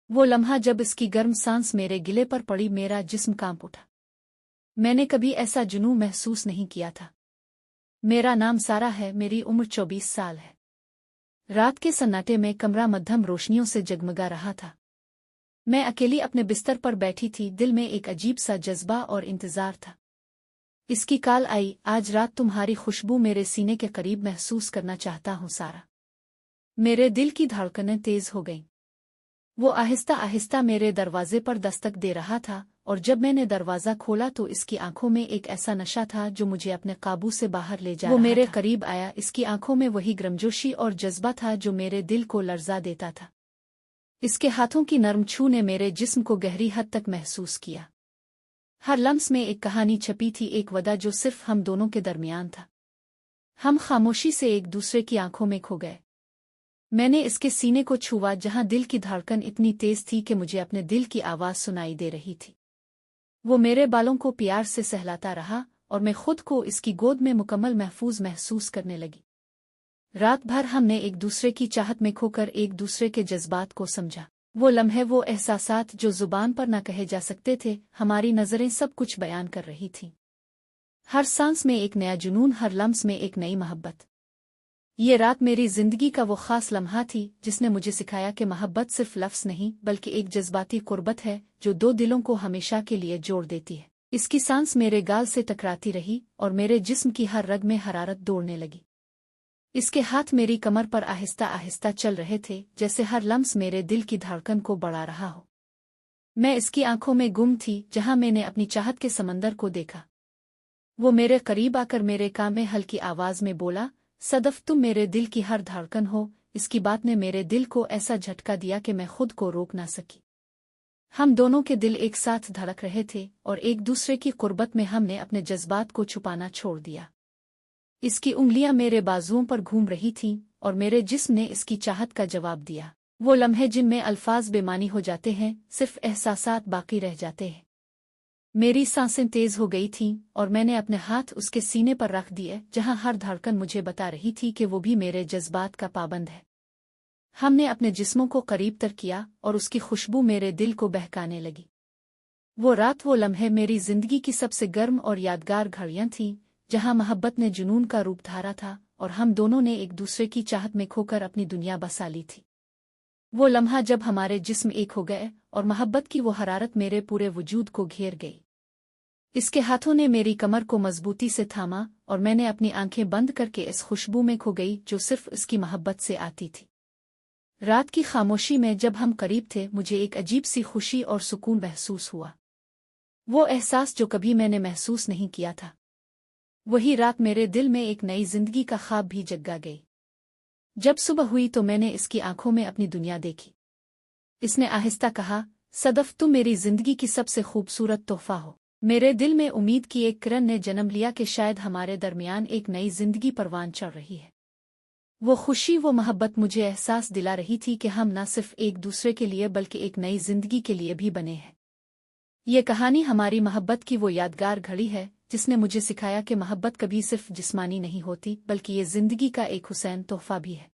वो लम्हा जब इसकी गर्म सांस मेरे गिले पर पड़ी, मेरा जिस्म कांप उठा। मैंने कभी ऐसा जुनूं महसूस नहीं किया था। मेरा नाम सारा है, मेरी उम्र 24 साल है। रात के सन्नाटे में कमरा मध्यम रोशनियों से जगमगा रहा था। मैं अकेली अपने बिस्तर पर बैठी थी, दिल में एक अजीब सा जज्बा और इंतजार था। इसकी कॉल आई, आज रात तुम्हारी खुशबू मेरे सीने के करीब महसूस करना चाहता हूँ सारा। मेरे दिल की धड़कनें तेज हो गईं। वो आहिस्ता आहिस्ता मेरे दरवाजे पर दस्तक दे रहा था, और जब मैंने दरवाजा खोला तो इसकी आंखों में एक ऐसा नशा था जो मुझे अपने काबू से बाहर ले जा रहा था। वो मेरे करीब आया, इसकी आंखों में वही गर्मजोशी और जज्बा था जो मेरे दिल को लर्जा देता था। इसके हाथों की नरम छू ने मेरे जिस्म को गहरी हद तक महसूस किया। हर लम्स में एक कहानी छपी थी, एक वदा जो सिर्फ हम दोनों के दरमियान था। हम खामोशी से एक दूसरे की आंखों में खो गए। मैंने इसके सीने को छुआ, जहां दिल की धड़कन इतनी तेज थी कि मुझे अपने दिल की आवाज सुनाई दे रही थी। वो मेरे बालों को प्यार से सहलाता रहा, और मैं खुद को इसकी गोद में मुकम्मल महफूज महसूस करने लगी। रात भर हमने एक दूसरे की चाहत में खोकर एक दूसरे के जज्बात को समझा। वो लम्हे, वो एहसासात जो जुबान पर न कहे जा सकते थे, हमारी नज़रें सब कुछ बयान कर रही थीं। हर सांस में एक नया जुनून, हर लम्स में एक नई मोहब्बत। ये रात मेरी जिंदगी का वो खास लम्हा थी जिसने मुझे सिखाया कि मोहब्बत सिर्फ लफ्ज़ नहीं बल्कि एक जज्बाती कुर्बत है जो दो दिलों को हमेशा के लिए जोड़ देती है। इसकी सांस मेरे गाल से टकराती रही और मेरे जिस्म की हर रग में हरारत दौड़ने लगी। इसके हाथ मेरी कमर पर आहिस्ता आहिस्ता चल रहे थे, जैसे हर लम्स मेरे दिल की धड़कन को बढ़ा रहा हो। मैं इसकी आंखों में गुम थी, जहां मैंने अपनी चाहत के समंदर को देखा। वो मेरे करीब आकर मेरे कान में हल्की आवाज में बोला, सदफ, तुम मेरे दिल की हर धड़कन हो। इसकी बात ने मेरे दिल को ऐसा झटका दिया कि मैं खुद को रोक ना सकी। हम दोनों के दिल एक साथ धड़क रहे थे, और एक दूसरे की कुर्बत में हमने अपने जज्बात को छुपाना छोड़ दिया। इसकी उंगलियां मेरे बाजुओं पर घूम रही थीं, और मेरे जिस्म ने इसकी चाहत का जवाब दिया। वो लम्हे जिनमें अल्फाज बेमानी हो जाते हैं, सिर्फ एहसासात बाकी रह जाते हैं। मेरी सांसें तेज हो गई थीं, और मैंने अपने हाथ उसके सीने पर रख दिए, जहां हर धड़कन मुझे बता रही थी कि वो भी मेरे जज्बात का पाबंद है। हमने अपने जिस्मों को करीब तर किया, और उसकी खुशबू मेरे दिल को बहकाने लगी। वो रात, वो लम्हे मेरी जिंदगी की सबसे गर्म और यादगार घड़ियां थीं, जहां मोहब्बत ने जुनून का रूप धारा था, और हम दोनों ने एक दूसरे की चाहत में खोकर अपनी दुनिया बसा ली थी। वो लम्हा जब हमारे जिस्म एक हो गए और मोहब्बत की वो हरारत मेरे पूरे वजूद को घेर गई। इसके हाथों ने मेरी कमर को मजबूती से थामा, और मैंने अपनी आंखें बंद करके इस खुशबू में खो गई जो सिर्फ इसकी मोहब्बत से आती थी। रात की खामोशी में जब हम करीब थे, मुझे एक अजीब सी खुशी और सुकून महसूस हुआ। वो एहसास जो कभी मैंने महसूस नहीं किया था। वही रात मेरे दिल में एक नई जिंदगी का ख्वाब भी जगा गई। जब सुबह हुई तो मैंने इसकी आंखों में अपनी दुनिया देखी। इसने आहिस्ता कहा, सदफ, तुम मेरी जिंदगी की सबसे खूबसूरत तोहफा हो। मेरे दिल में उम्मीद की एक किरण ने जन्म लिया कि शायद हमारे दरमियान एक नई जिंदगी परवान चढ़ रही है। वो खुशी, वो मोहब्बत मुझे एहसास दिला रही थी कि हम न सिर्फ एक दूसरे के लिए बल्कि एक नई जिंदगी के लिए भी बने हैं। ये कहानी हमारी मोहब्बत की वो यादगार घड़ी है जिसने मुझे सिखाया कि मोहब्बत कभी सिर्फ जिस्मानी नहीं होती बल्कि ये जिंदगी का एक हुसैन तोहफा भी है।